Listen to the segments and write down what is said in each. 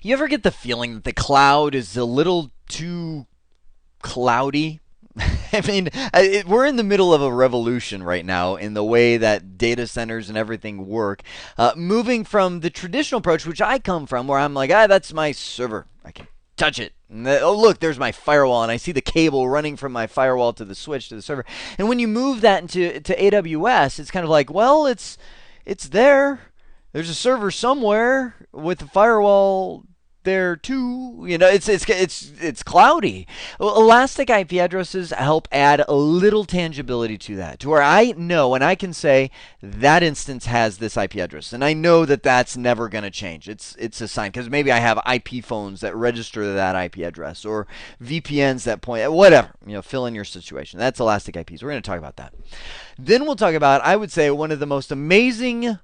You ever get the feeling that the cloud is a little too cloudy? I mean, we're in the middle of a revolution right now in the way that data centers and everything work. Moving from the traditional approach, which I come from, where I'm like, that's my server. I can touch it. Oh, look, there's my firewall, and I see the cable running from my firewall to the switch to the server. And when you move that into AWS, it's kind of like, well, it's there. There's a server somewhere with a firewall there too. It's cloudy. Well, elastic IP addresses help add a little tangibility to that, to where I know and I can say that instance has this IP address, and I know that that's never going to change. It's assigned because maybe I have IP phones that register that IP address, or VPNs that point, whatever. Fill in your situation. That's elastic IPs. We're going to talk about that. Then we'll talk about, I would say, one of the most amazing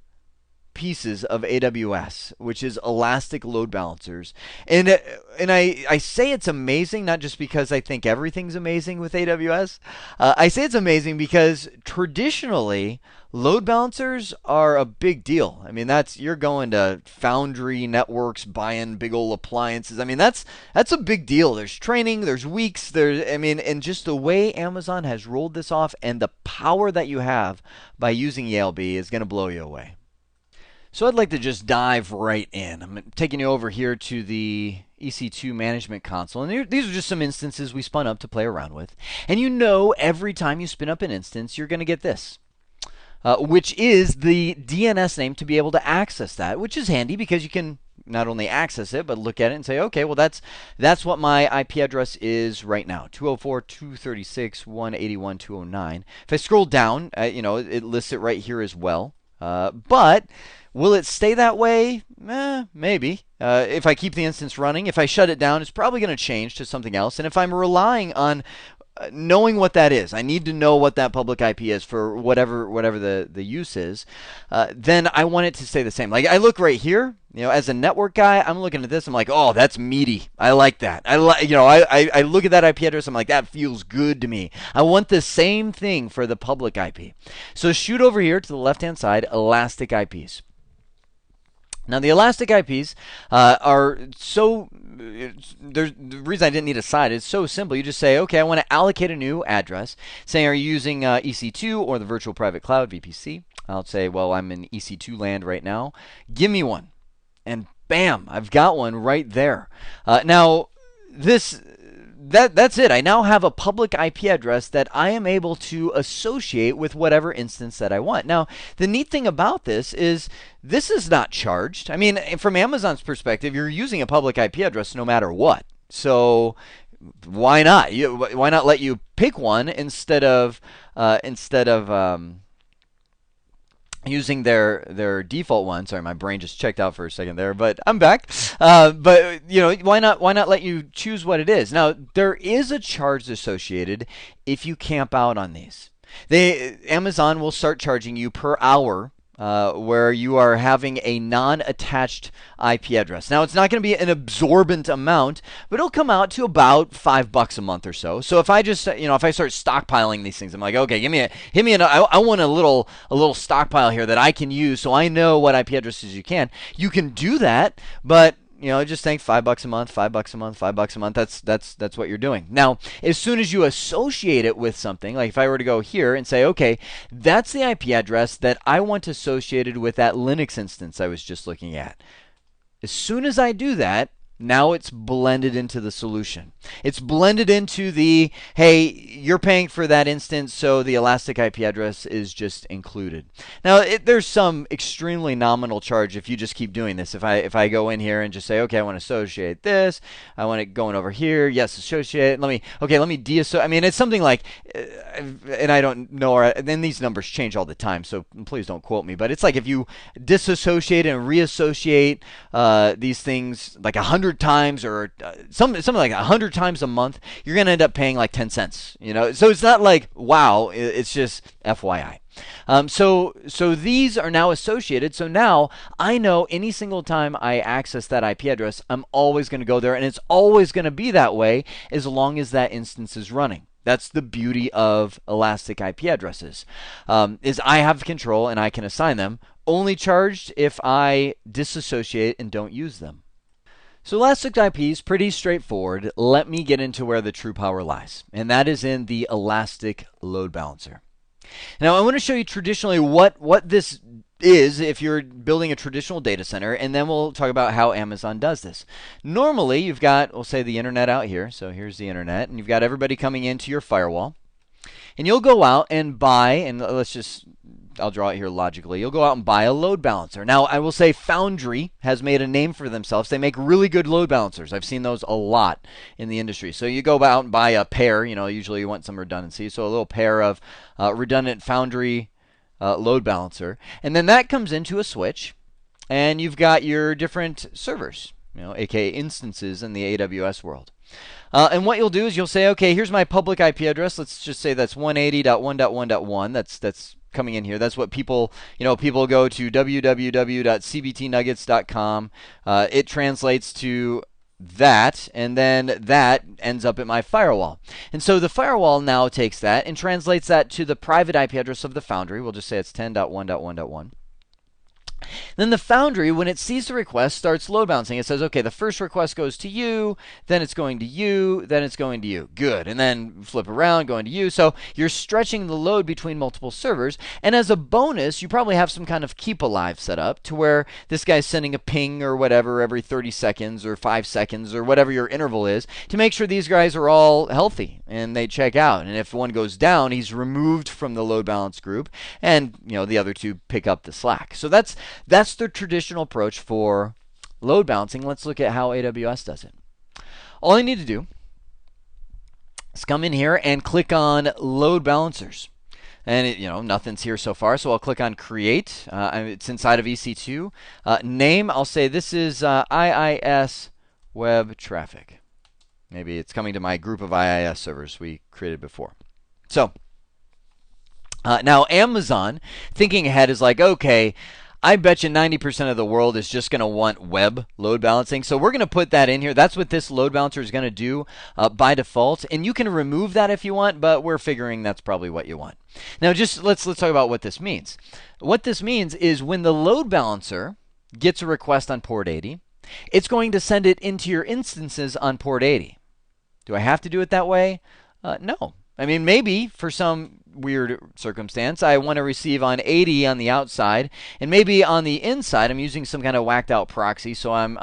pieces of AWS, which is elastic load balancers. And I say it's amazing not just because I think everything's amazing with AWS. I say it's amazing because traditionally load balancers are a big deal. I mean, you're going to Foundry networks, buying big old appliances. I mean, that's a big deal. There's training, there's weeks, and just the way Amazon has rolled this off and the power that you have by using ELB is going to blow you away. So I'd like to just dive right in. I'm taking you over here to the EC2 management console. And these are just some instances we spun up to play around with. And every time you spin up an instance, you're going to get this, which is the DNS name to be able to access that, which is handy because you can not only access it, but look at it and say, okay, well, that's what my IP address is right now, 204.236.181.209. If I scroll down, it lists it right here as well. But will it stay that way? Maybe. If I keep the instance running, if I shut it down, it's probably going to change to something else. And if I'm relying on knowing what that is, I need to know what that public IP is for whatever the use is, then I want it to stay the same. Like I look right here, as a network guy, I'm looking at this, I'm like, oh, that's meaty. I like that. I look at that IP address, I'm like, that feels good to me. I want the same thing for the public IP. So shoot over here to the left-hand side, elastic IPs. Now, the elastic IPs are so, the reason I didn't need a side is so simple. You just say, okay, I want to allocate a new address. Saying, are you using EC2 or the Virtual Private Cloud, VPC? I'll say, well, I'm in EC2 land right now. Give me one. And bam, I've got one right there. Now, that's it. I now have a public IP address that I am able to associate with whatever instance that I want. Now, the neat thing about this is not charged. I mean, from Amazon's perspective, you're using a public IP address no matter what. So why not? Why not let you pick one instead of using their default one. Sorry, my brain just checked out for a second there, but I'm back. But why not let you choose what it is? Now, there is a charge associated if you camp out on these. Amazon will start charging you per hour where you are having a non-attached IP address. Now, it's not going to be an absorbent amount, but it'll come out to about $5 a month or so. So if I just, if I start stockpiling these things, I'm like, okay, I want a little stockpile here that I can use, so I know what IP addresses you can. You can do that, but just think $5 a month, $5 a month, $5 a month. That's what you're doing. Now, as soon as you associate it with something, like if I were to go here and say, okay, that's the IP address that I want associated with that Linux instance I was just looking at. As soon as I do that, now it's blended into the solution. It's blended into the, hey, you're paying for that instance, so the elastic IP address is just included. Now, there's some extremely nominal charge if you just keep doing this. If I go in here and just say, okay, I want to associate this, I want it going over here, yes, associate. Let me deassociate. I mean, it's something like, and I don't know, and then these numbers change all the time, so please don't quote me, but it's like if you disassociate and reassociate these things like 100 times or something like 100 times a month, you're going to end up paying like 10 cents. So it's not like, wow, it's just FYI. So these are now associated. So now I know any single time I access that IP address, I'm always going to go there, and it's always going to be that way as long as that instance is running. That's the beauty of elastic IP addresses, is I have control and I can assign them, only charged if I disassociate and don't use them. So elastic IP is pretty straightforward. Let me get into where the true power lies, and that is in the elastic load balancer. Now I want to show you traditionally what this is if you're building a traditional data center, and then we'll talk about how Amazon does this. Normally you've got, we'll say, the internet out here. So here's the internet, and you've got everybody coming into your firewall. And you'll go out and buy, and I'll draw it here logically. You'll go out and buy a load balancer. Now, I will say Foundry has made a name for themselves. They make really good load balancers. I've seen those a lot in the industry. So you go out and buy a pair. Usually you want some redundancy. So a little pair of redundant Foundry load balancer. And then that comes into a switch. And you've got your different servers, aka instances in the AWS world. And what you'll do is you'll say, okay, here's my public IP address. Let's just say that's 180.1.1.1. That's coming in here. That's what people go to www.cbtnuggets.com. It translates to that, and then that ends up at my firewall. And so the firewall now takes that and translates that to the private IP address of the Foundry. We'll just say it's 10.1.1.1. Then the Foundry, when it sees the request, starts load balancing. It says, okay, the first request goes to you, then it's going to you, then it's going to you. Good. And then flip around, going to you. So you're stretching the load between multiple servers. And as a bonus, you probably have some kind of keep alive set up to where this guy's sending a ping or whatever every 30 seconds or 5 seconds or whatever your interval is to make sure these guys are all healthy and they check out. And if one goes down, he's removed from the load balance group, and the other two pick up the slack. So that's the traditional approach for load balancing. Let's look at how AWS does it. All I need to do is come in here and click on load balancers. And nothing's here so far, so I'll click on create. It's inside of EC2. Name, I'll say this is IIS web traffic. Maybe it's coming to my group of IIS servers we created before. So now Amazon, thinking ahead, is like, okay, I bet you 90% of the world is just going to want web load balancing. So we're going to put that in here. That's what this load balancer is going to do by default. And you can remove that if you want, but we're figuring that's probably what you want. Now just let's talk about what this means. What this means is when the load balancer gets a request on port 80, it's going to send it into your instances on port 80. Do I have to do it that way? No. I mean, maybe for some weird circumstance, I want to receive on 80 on the outside, and maybe on the inside, I'm using some kind of whacked out proxy, so I'm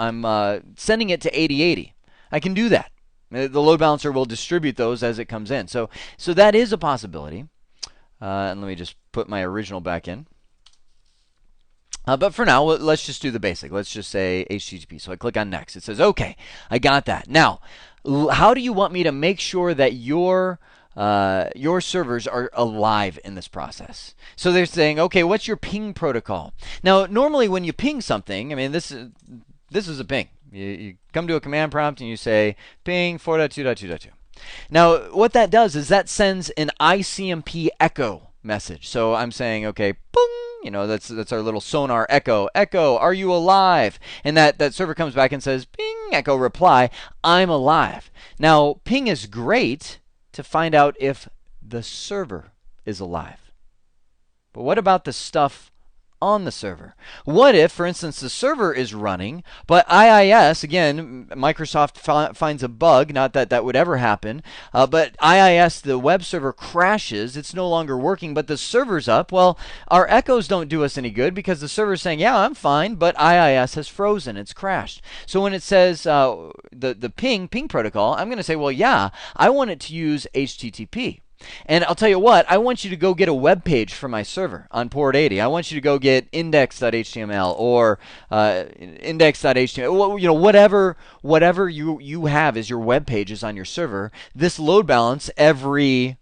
sending it to 8080. I can do that. The load balancer will distribute those as it comes in. So that is a possibility. And let me just put my original back in. But for now, let's just do the basic. Let's just say HTTP. So I click on next. It says, okay, I got that. Now, how do you want me to make sure that your servers are alive in this process? So they're saying, okay, what's your ping protocol? Now, normally when you ping something, I mean, this is a ping. You come to a command prompt and you say ping 4.2.2.2. Now, what that does is that sends an ICMP echo message. So I'm saying, okay, boom. That's our little sonar echo. Echo, are you alive? And that server comes back and says, ping, echo reply, I'm alive. Now, ping is great to find out if the server is alive. But what about the stuff on the server? What if, for instance, the server is running, but IIS, again, Microsoft finds a bug, not that that would ever happen, but IIS, the web server, crashes. It's no longer working, but the server's up. Well, our echoes don't do us any good because the server's saying, yeah, I'm fine, but IIS has frozen. It's crashed. So when it says the ping protocol, I'm going to say, well, yeah, I want it to use HTTP. And I'll tell you what, I want you to go get a web page for my server on port 80. I want you to go get index.html or index.html, whatever you have as your web pages on your server. This load balance every,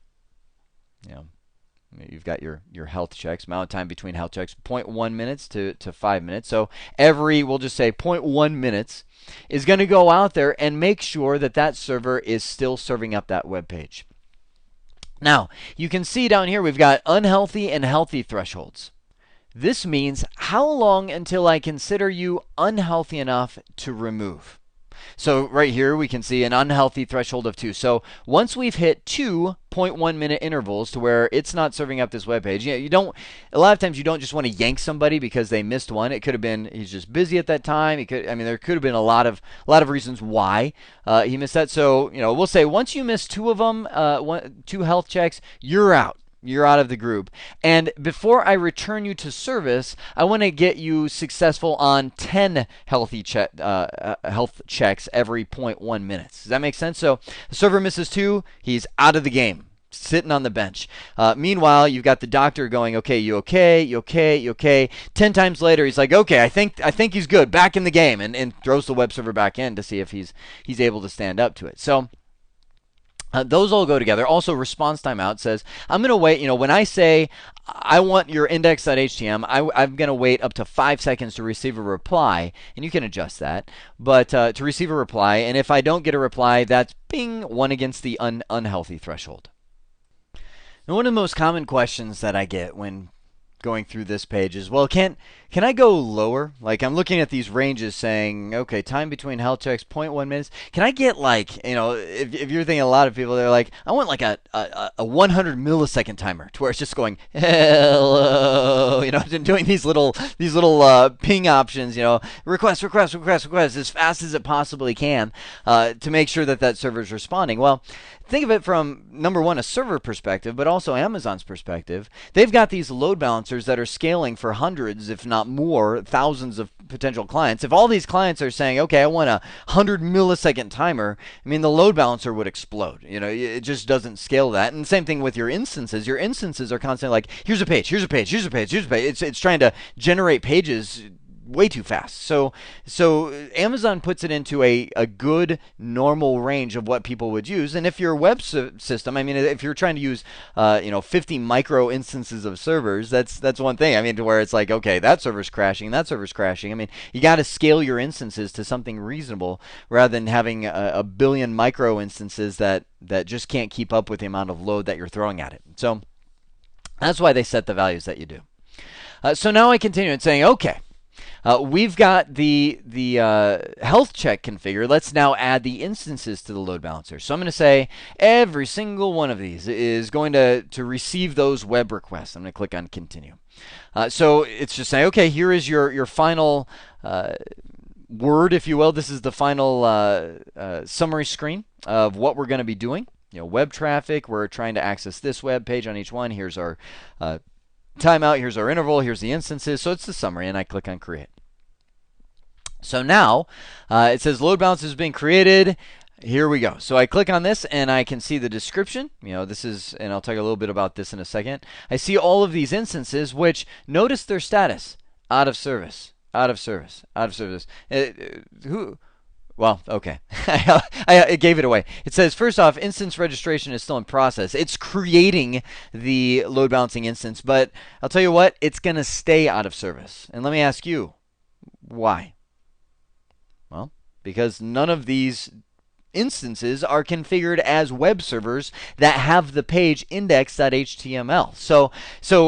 you've got your health checks, amount of time between health checks, 0.1 minutes to 5 minutes. So we'll just say 0.1 minutes is going to go out there and make sure that server is still serving up that web page. Now, you can see down here we've got unhealthy and healthy thresholds. This means how long until I consider you unhealthy enough to remove. So right here we can see an unhealthy threshold of 2. So once we've hit 2.1-minute intervals to where it's not serving up this web page, you don't. A lot of times you don't just want to yank somebody because they missed one. It could have been he's just busy at that time. There could have been a lot of reasons why he missed that. So we'll say once you miss 2 of them, 2 health checks, you're out. You're out of the group. And before I return you to service, I want to get you successful on 10 health checks every 0.1 minutes. Does that make sense? So the server misses 2, he's out of the game, sitting on the bench. Meanwhile, you've got the doctor going, okay, you okay, you okay, you okay. 10 times later, he's like, okay, I think he's good, back in the game, and throws the web server back in to see if he's able to stand up to it. So those all go together. Also, response timeout says, I'm going to wait, when I say I want your index.htm, I'm going to wait up to 5 seconds to receive a reply, and you can adjust that, but to receive a reply, and if I don't get a reply, that's bing, 1 against the unhealthy threshold. Now, one of the most common questions that I get when going through this page is, well, can I go lower? Like, I'm looking at these ranges saying, okay, time between health checks, 0.1 minutes. Can I get if you're thinking a lot of people, they're like, I want like a 100 millisecond timer to where it's just going, hello, doing these little ping options, request as fast as it possibly can to make sure that server is responding. Well, think of it from, number one, a server perspective, but also Amazon's perspective. They've got these load balancers that are scaling for hundreds, if not more, thousands of potential clients. If all these clients are saying, okay, I want a 100 millisecond timer, the load balancer would explode. It just doesn't scale that. And same thing with your instances. Your instances are constantly like, here's a page, here's a page, here's a page, here's a page. It's trying to generate pages way too fast. So Amazon puts it into a good normal range of what people would use. And if your web system, if you're trying to use 50 micro instances of servers, that's one thing. To where it's like, okay, that server's crashing, you got to scale your instances to something reasonable rather than having a billion micro instances that just can't keep up with the amount of load that you're throwing at it. So that's why they set the values that you do. So now I continue and saying, okay, we've got the health check configured. Let's now add the instances to the load balancer. So I'm going to say every single one of these is going to receive those web requests. I'm going to click on continue. So it's just saying, okay, here is your final word, if you will. This is the final summary screen of what we're going to be doing. Web traffic, we're trying to access this web page on each one. Here's our timeout, here's our interval, here's the instances. So it's the summary, and I click on create. So now it says load balancer has been created. Here we go. So I click on this and I can see the description. This is, and I'll talk a little bit about this in a second. I see all of these instances, which notice their status: out of service, out of service, out of service. Well, okay. I gave it away. It says, first off, instance registration is still in process. It's creating the load balancing instance, but I'll tell you what, it's going to stay out of service. And let me ask you, why? Well, because none of these instances are configured as web servers that have the page index.html. So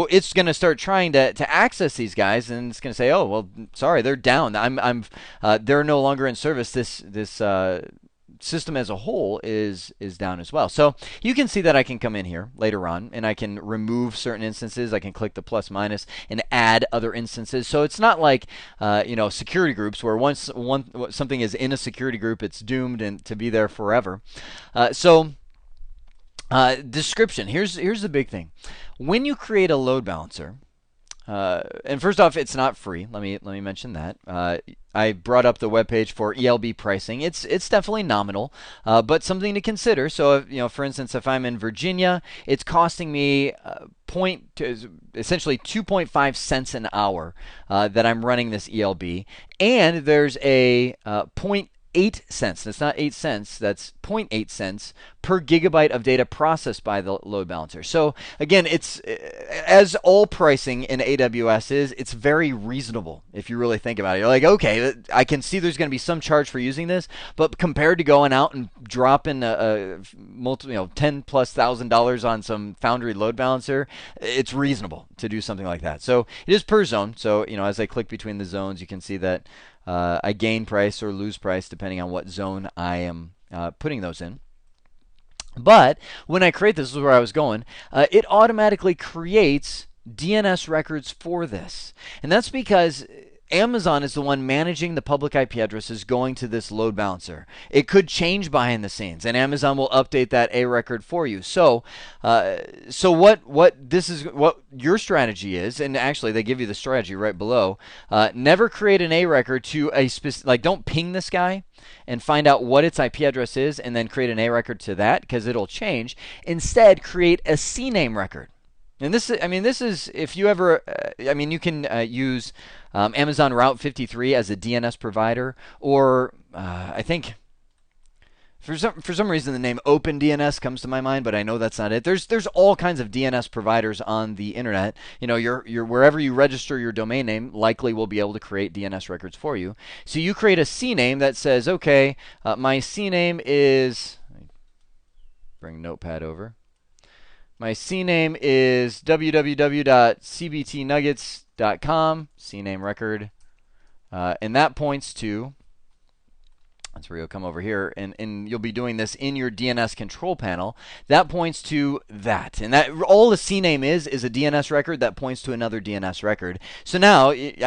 it's going to start trying to access these guys, and it's going to say, oh, well, sorry, they're down. They're no longer in service. This system as a whole is down as well. So you can see that I can come in here later on and I can remove certain instances. I can click the plus minus and add other instances. So it's not like security groups where once something is in a security group, it's doomed and to be there forever. Description. Here's the big thing. When you create a load balancer, and first off, it's not free. Let me mention that. I brought up the webpage for ELB pricing. It's definitely nominal, but something to consider. So, for instance, if I'm in Virginia, it's costing me essentially 2.5 cents an hour that I'm running this ELB, and there's a 0.8 cents. That's not 8 cents. That's 0.8 cents per gigabyte of data processed by the load balancer. So again, it's, as all pricing in AWS is, it's very reasonable if you really think about it. You're like, okay, I can see there's going to be some charge for using this, but compared to going out and dropping $10,000+ on some Foundry load balancer, it's reasonable to do something like that. So it is per zone. So as I click between the zones, you can see that I gain price or lose price depending on what zone I am putting those in. But when I create this is where I was going, it automatically creates DNS records for this. And that's because Amazon is the one managing the public IP addresses going to this load balancer. It could change behind the scenes, and Amazon will update that A record for you. So, what your strategy is, and actually they give you the strategy right below. Never create an A record to a specific, don't ping this guy and find out what its IP address is, and then create an A record to that because it'll change. Instead, create a CNAME record. And this is if you ever, you can use Amazon Route 53 as a DNS provider, or I think for some reason the name OpenDNS comes to my mind, but I know that's not it. There's all kinds of DNS providers on the internet. Your wherever you register your domain name likely will be able to create DNS records for you. So you create a CNAME that says, okay, my CNAME is. Bring Notepad over. My CNAME is www.cbtnuggets.com, CNAME record, and that points to, that's where you'll come over here, and you'll be doing this in your DNS control panel. That points to that. And that all the CNAME is a DNS record that points to another DNS record. So now, you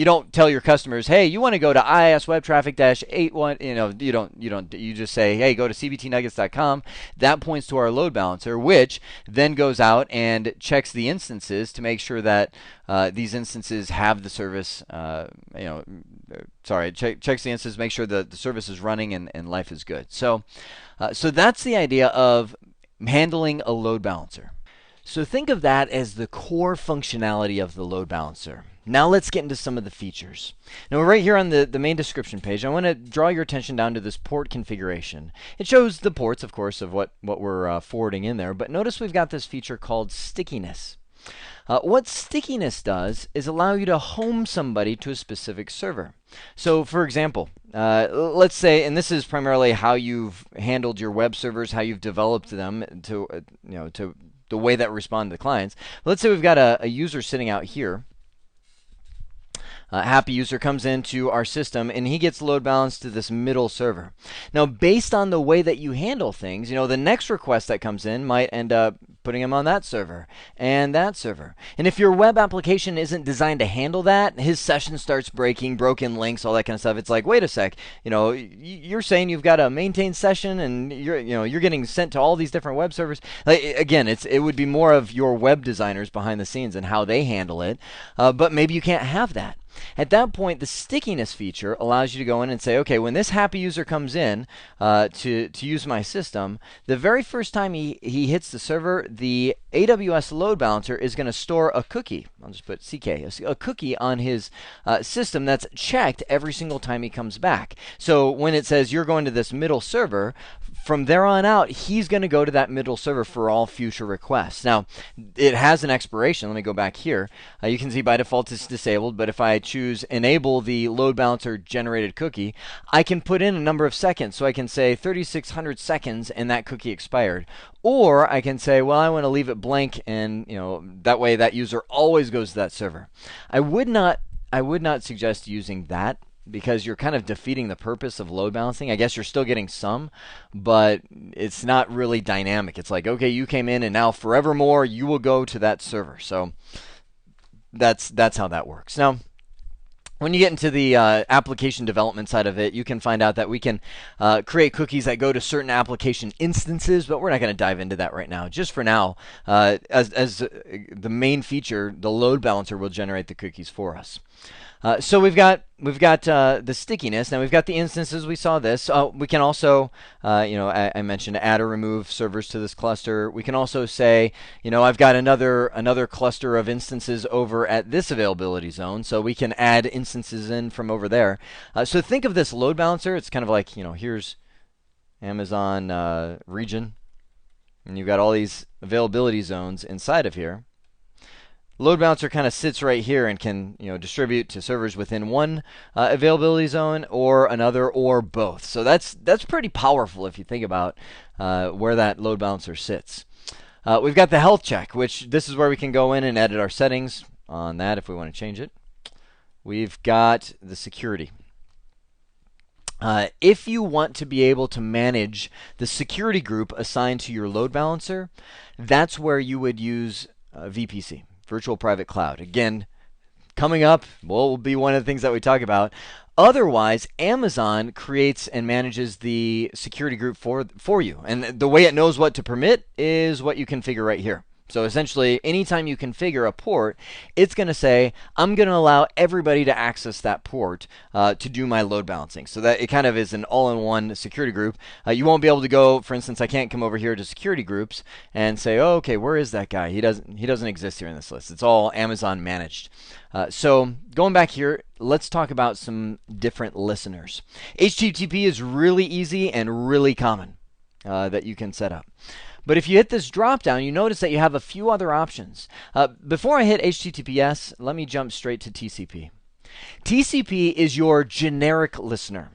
don't tell your customers, hey, you want to go to IISWebtraffic-81, you just say, hey, go to cbtnuggets.com. That points to our load balancer, which then goes out and checks the instances to make sure that these instances have the service, checks the instances, make sure that the service is running and life is good. So that's the idea of handling a load balancer. So think of that as the core functionality of the load balancer. Now let's get into some of the features. Now we're right here on the main description page. I want to draw your attention down to this port configuration. It shows the ports, of course, of what we're forwarding in there, but notice we've got this feature called stickiness. What stickiness does is allow you to home somebody to a specific server. So, for example, let's say, and this is primarily how you've handled your web servers, how you've developed them to the way that respond to the clients. Let's say we've got a user sitting out here. A happy user comes into our system and he gets load balanced to this middle server. Now, based on the way that you handle things, the next request that comes in might end up putting him on that server and that server. And if your web application isn't designed to handle that, his session starts breaking, broken links, all that kind of stuff. It's like, wait a sec, you're saying you've got a maintained session and you're getting sent to all these different web servers. Again, it would be more of your web designers behind the scenes and how they handle it, but maybe you can't have that. At that point, the stickiness feature allows you to go in and say, okay, when this happy user comes in to use my system, the very first time he hits the server, the AWS load balancer is going to store a cookie. I'll just put CK, a cookie on his system that's checked every single time he comes back. So when it says you're going to this middle server, from there on out, he's going to go to that middle server for all future requests. Now, it has an expiration. Let me go back here. You can see by default it's disabled, but if I choose enable the load balancer generated cookie, I can put in a number of seconds. So I can say 3,600 seconds and that cookie expired. Or I can say, well, I want to leave it blank and that way that user always goes to that server. I would not suggest using that, because you're kind of defeating the purpose of load balancing. I guess you're still getting some, but it's not really dynamic. It's like, okay, you came in and now forevermore you will go to that server. So that's how that works. Now, when you get into the application development side of it, you can find out that we can create cookies that go to certain application instances, but we're not going to dive into that right now. Just for now, as the main feature, the load balancer will generate the cookies for us. So we've got the stickiness. Now we've got the instances. We saw this. We can also, I mentioned add or remove servers to this cluster. We can also say, I've got another cluster of instances over at this availability zone, so we can add instances in from over there. So think of this load balancer. It's kind of like, here's Amazon region, and you've got all these availability zones inside of here. Load balancer kind of sits right here and can distribute to servers within one availability zone or another or both. So that's pretty powerful if you think about where that load balancer sits. We've got the health check, which this is where we can go in and edit our settings on that if we want to change it. We've got the security. If you want to be able to manage the security group assigned to your load balancer, that's where you would use VPC, Virtual Private Cloud. Again, coming up, will be one of the things that we talk about. Otherwise, Amazon creates and manages the security group for you. And the way it knows what to permit is what you configure right here. So essentially, anytime you configure a port, it's going to say, I'm going to allow everybody to access that port to do my load balancing. So that it kind of is an all-in-one security group. You won't be able to go, for instance, I can't come over here to security groups and say, oh, okay, where is that guy? He doesn't exist here in this list. It's all Amazon managed. So going back here, let's talk about some different listeners. HTTP is really easy and really common that you can set up. But if you hit this drop down, you notice that you have a few other options. Before I hit HTTPS, let me jump straight to TCP. TCP is your generic listener.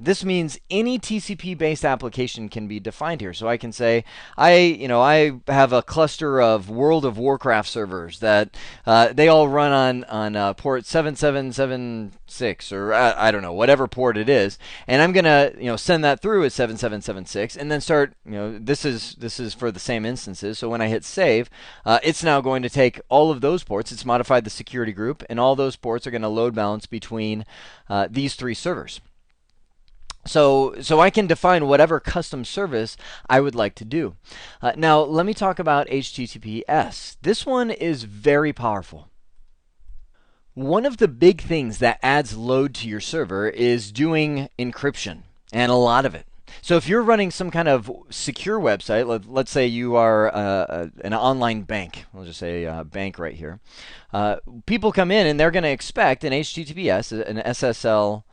This means any TCP-based application can be defined here. So I can say, I have a cluster of World of Warcraft servers that they all run on port 7776 or I don't know, whatever port it is, and I'm gonna send that through as 7776, and then start this is for the same instances. So when I hit save, it's now going to take all of those ports. It's modified the security group, and all those ports are going to load balance between these three servers. So I can define whatever custom service I would like to do. Now, let me talk about HTTPS. This one is very powerful. One of the big things that adds load to your server is doing encryption, and a lot of it. So if you're running some kind of secure website, let's say you are an online bank. We'll just say a bank right here. People come in and they're going to expect an HTTPS, an SSL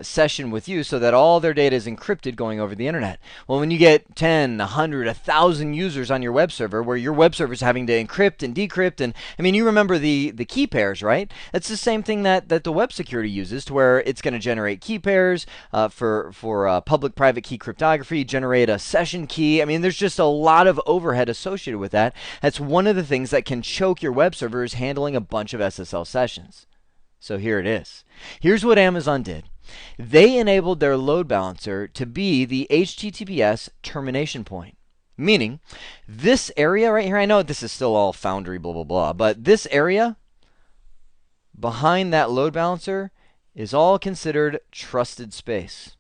session with you so that all their data is encrypted going over the internet. Well, when you get 10, 100, 1,000 users on your web server where your web server is having to encrypt and decrypt, and I mean, you remember the key pairs, right? That's the same thing that the web security uses, to where it's going to generate key pairs for public-private key cryptography, generate a session key. I mean, there's just a lot of overhead associated with that. That's one of the things that can choke your web server, is handling a bunch of SSL sessions. So here it is. Here's what Amazon did. They enabled their load balancer to be the HTTPS termination point. Meaning, this area right here, I know this is still all Foundry, blah, blah, blah, but this area behind that load balancer is all considered trusted space.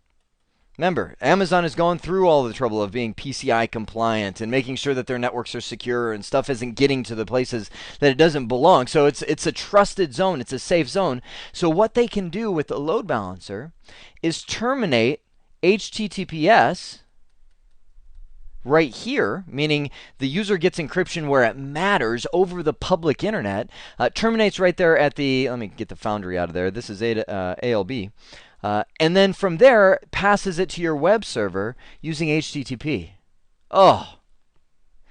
Remember, Amazon is going through all the trouble of being PCI compliant and making sure that their networks are secure and stuff isn't getting to the places that it doesn't belong. So it's a trusted zone. It's a safe zone. So what they can do with the load balancer is terminate HTTPS right here, meaning the user gets encryption where it matters over the public internet, terminates right there at the, let me get the Foundry out of there. This is ELB. And then from there, passes it to your web server using HTTP. Oh.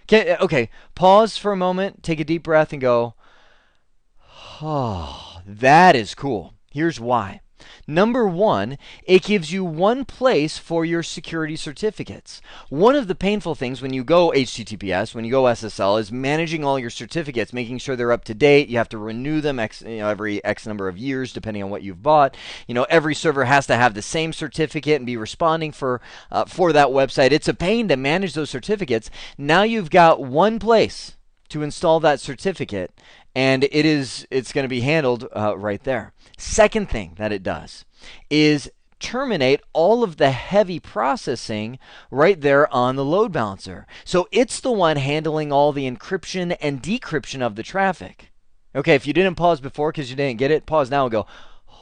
Okay, pause for a moment, take a deep breath, and go, oh, that is cool. Here's why. Number one, it gives you one place for your security certificates. One of the painful things when you go HTTPS, when you go SSL, is managing all your certificates, making sure they're up to date. You have to renew them every X number of years, depending on what you've bought. Every server has to have the same certificate and be responding for that website. It's a pain to manage those certificates. Now you've got one place to install that certificate, and it's going to be handled right there. Second thing that it does is terminate all of the heavy processing right there on the load balancer. So it's the one handling all the encryption and decryption of the traffic. Okay, if you didn't pause before because you didn't get it, pause now and go,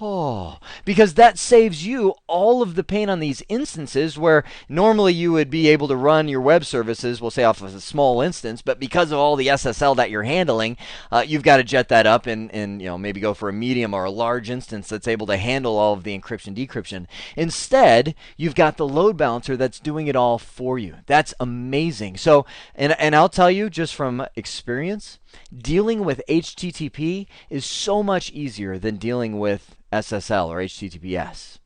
oh, because that saves you all of the pain on these instances where normally you would be able to run your web services, we'll say off of a small instance, but because of all the SSL that you're handling, you've got to jet that up and maybe go for a medium or a large instance that's able to handle all of the encryption, decryption. Instead, you've got the load balancer that's doing it all for you. That's amazing. So, and I'll tell you just from experience, dealing with HTTP is so much easier than dealing with SSL or HTTPS.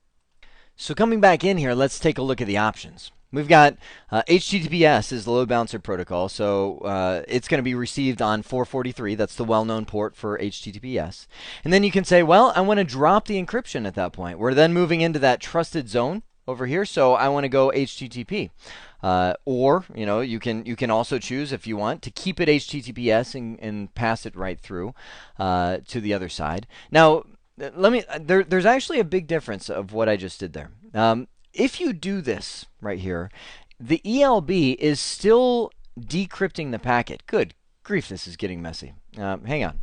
So coming back in here, let's take a look at the options. We've got HTTPS is the load balancer protocol, so it's going to be received on 443. That's the well-known port for HTTPS. And then you can say, well, I want to drop the encryption at that point. We're then moving into that trusted zone. over here, so I want to go HTTP. Or you can also choose if you want to keep it HTTPS and pass it right through to the other side. Now, there's actually a big difference of what I just did there. If you do this right here, the ELB is still decrypting the packet. Good grief, this is getting messy. Hang on.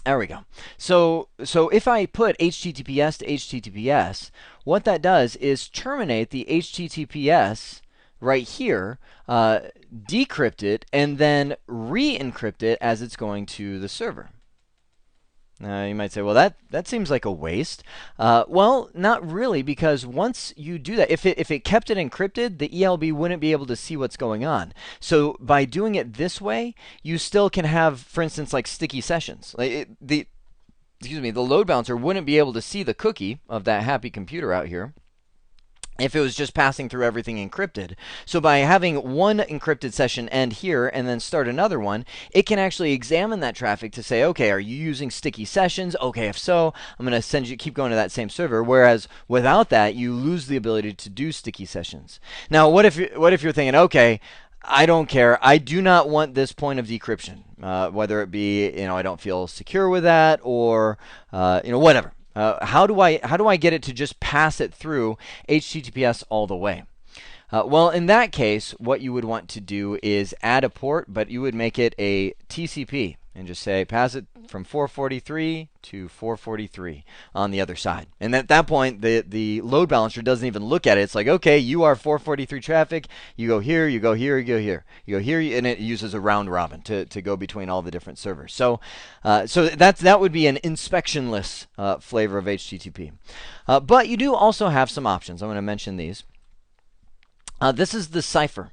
There we go. So if I put HTTPS to HTTPS, what that does is terminate the HTTPS right here, decrypt it, and then re-encrypt it as it's going to the server. You might say, well, that seems like a waste. Well, not really, because once you do that, if it kept it encrypted, the ELB wouldn't be able to see what's going on. So by doing it this way, you still can have, for instance, like sticky sessions. The load balancer wouldn't be able to see the cookie of that happy computer out here if it was just passing through everything encrypted. So by having one encrypted session end here and then start another one, it can actually examine that traffic to say, okay, are you using sticky sessions? Okay, if so, I'm going to keep going to that same server. Whereas without that, you lose the ability to do sticky sessions. Now, what if you're thinking, okay, I don't care. I do not want this point of decryption, whether it be I don't feel secure with that or whatever. How do I get it to just pass it through HTTPS all the way? Well, in that case, what you would want to do is add a port, but you would make it a TCP and just say pass it from 443 to 443 on the other side. And at that point, the load balancer doesn't even look at it. It's like, okay, you are 443 traffic. You go here, you go here, you go here, you go here, and it uses a round robin to go between all the different servers. So that would be an inspectionless flavor of HTTP. But you do also have some options. I'm going to mention these. This is the cipher.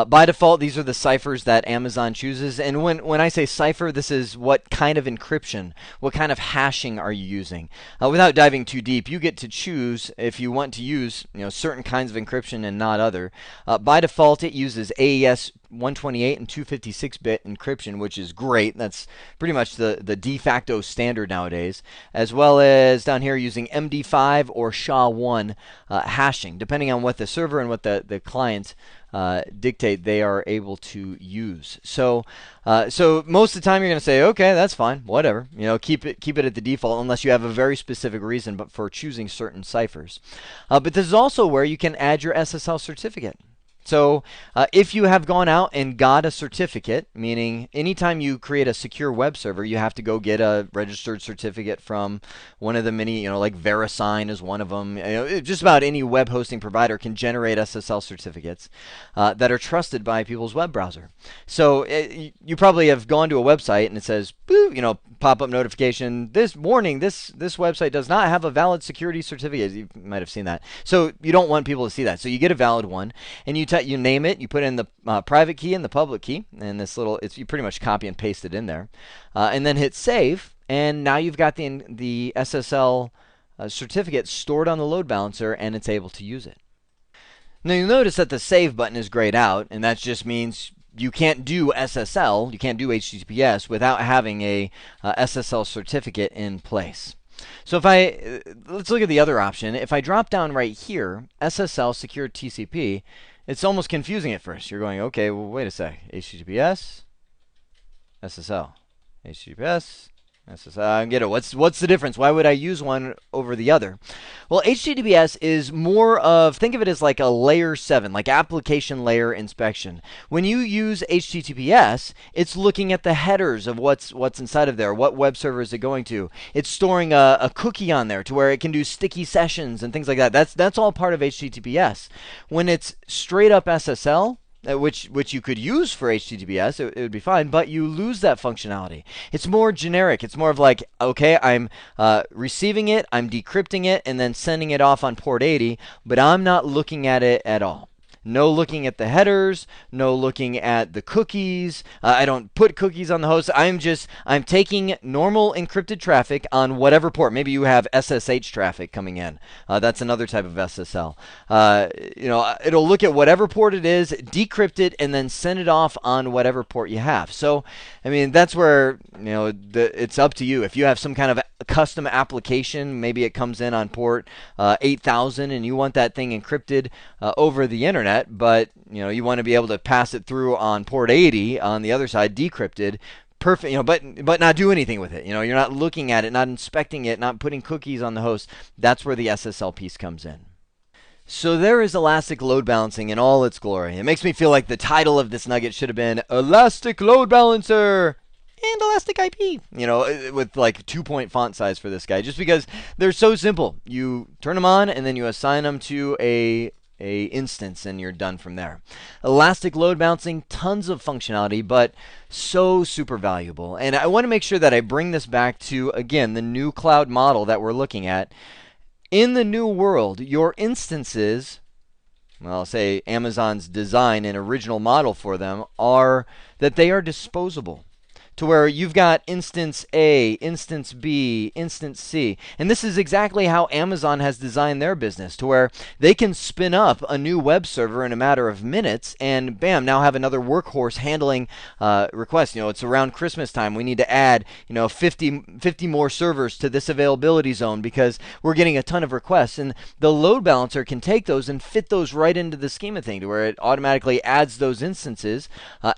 By default, these are the ciphers that Amazon chooses. And when I say cipher, this is what kind of encryption, what kind of hashing are you using. Without diving too deep, you get to choose if you want to use certain kinds of encryption and not other. By default, it uses AES 128 and 256-bit encryption, which is great. That's pretty much the de facto standard nowadays, as well as down here using MD5 or SHA-1 hashing, depending on what the server and what the client dictate they are able to use. So most of the time you're going to say, okay, that's fine, whatever. Keep it at the default unless you have a very specific reason, but for choosing certain ciphers. But this is also where you can add your SSL certificate. So if you have gone out and got a certificate, meaning anytime you create a secure web server, you have to go get a registered certificate from one of the many, like VeriSign is one of them. Just about any web hosting provider can generate SSL certificates that are trusted by people's web browser. So you probably have gone to a website and it says, boo, pop-up notification, this warning, this website does not have a valid security certificate. You might have seen that. So you don't want people to see that. So you get a valid one, and you name it, you put in the private key and the public key, and you pretty much copy and paste it in there, and then hit save, and now you've got the SSL certificate stored on the load balancer, and it's able to use it. Now you'll notice that the save button is grayed out, and that just means you can't do SSL, you can't do HTTPS without having a SSL certificate in place. So let's look at the other option. If I drop down right here, SSL Secure TCP, it's almost confusing at first. You're going, okay, well, wait a sec. HTTPS, SSL, HTTPS, SSL. I get it. What's the difference? Why would I use one over the other? Well, HTTPS is more of, think of it as like a layer 7, like application layer inspection. When you use HTTPS, it's looking at the headers of what's inside of there. What web server is it going to? It's storing a cookie on there to where it can do sticky sessions and things like that. That's all part of HTTPS. When it's straight up SSL, which you could use for HTTPS, it would be fine, but you lose that functionality. It's more generic. It's more of like, okay, I'm receiving it, I'm decrypting it, and then sending it off on port 80, but I'm not looking at it at all. No looking at the headers, no looking at the cookies. I don't put cookies on the host. I'm taking normal encrypted traffic on whatever port. Maybe you have SSH traffic coming in. That's another type of SSL. It'll look at whatever port it is, decrypt it, and then send it off on whatever port you have. So, I mean, that's where it's up to you. If you have some kind of custom application, maybe it comes in on port 8000, and you want that thing encrypted over the internet, but you want to be able to pass it through on port 80 on the other side, decrypted. Perfect, but not do anything with it. You're not looking at it, not inspecting it, not putting cookies on the host. That's where the SSL piece comes in. So there is Elastic Load Balancing in all its glory. It makes me feel like the title of this nugget should have been Elastic Load Balancer and Elastic IP, with like 2-point font size for this guy, just because they're so simple. You turn them on and then you assign them to a instance and you're done from there. Elastic Load Balancing, tons of functionality, but so super valuable. And I want to make sure that I bring this back to, again, the new cloud model that we're looking at. In the new world, your instances, well, I'll say Amazon's design and original model for them are that they are disposable. To where you've got instance A, instance B, instance C. And this is exactly how Amazon has designed their business, to where they can spin up a new web server in a matter of minutes and bam, now have another workhorse handling requests. It's around Christmas time. We need to add 50 more servers to this availability zone because we're getting a ton of requests. And the load balancer can take those and fit those right into the scheme of things, to where it automatically adds those instances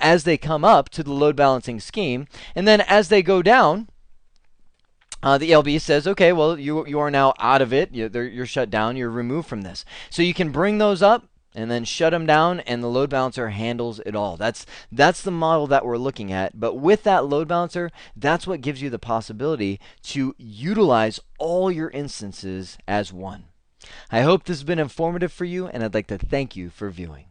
as they come up to the load balancing scheme. And then as they go down, the ELB says, okay, well, you are now out of it. You're shut down. You're removed from this. So you can bring those up and then shut them down, and the load balancer handles it all. That's the model that we're looking at. But with that load balancer, that's what gives you the possibility to utilize all your instances as one. I hope this has been informative for you, and I'd like to thank you for viewing.